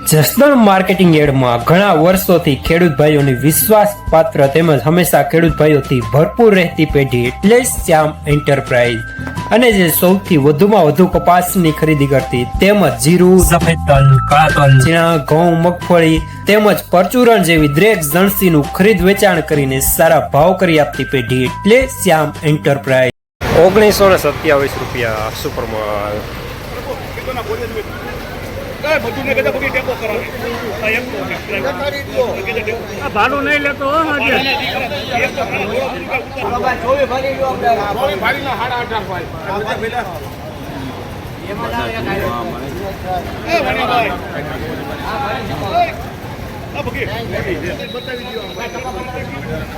Jasdan marketing યાર્ડમાં ઘણા વર્ષોથી ખેડૂત ભાઈઓની વિશ્વાસપાત્ર તેમજ હંમેશા ખેડૂત ભાઈઓથી ભરપૂર રહેતી પેઢી એટલે શ્યામ એન્ટરપ્રાઇઝ અને જે સૌથી વધુમાં વધુ કપાસની ખરીદી કરતી તેમજ જીરું, સફેદ તલ, કાળા તલ, ચણા, ઘઉં, મગફળી તેમજ પરચુરણ જેવી દરેક જણસીનું ખરીદ વેચાણ કરીને સારા ભાવ કરી આપતી પેઢી એટલે શ્યામ એન્ટરપ્રાઇઝ। 1927 રૂપિયા સુપરમાલ। ભાડું નહીં લેતો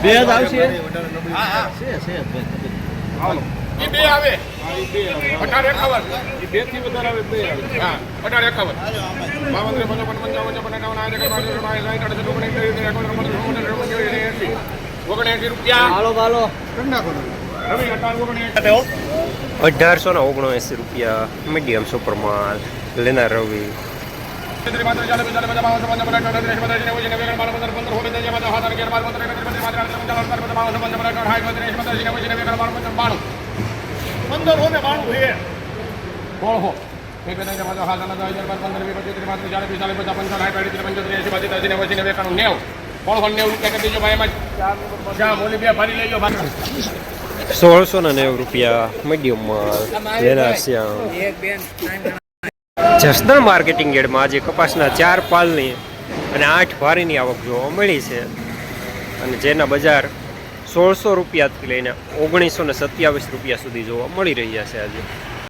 બે આવશે બે આવે 1851 બે થી વધારે આવે બે આવે હા 1879 રૂપિયા મીડિયમ સુપરમાલ લેનાર રવિ। ₹1690 મીડિયમ માલ લેનાર શ્યામ। જસદણ માર્કેટિંગ યાર્ડમાં આજે કપાસના 4 પાલની અને 8 ભારીની આવક જોવા મળી છે અને જેના બજાર 1600 રૂપિયાથી લઈને 1927 રૂપિયા સુધી જોવા મળી રહ્યા છે આજે।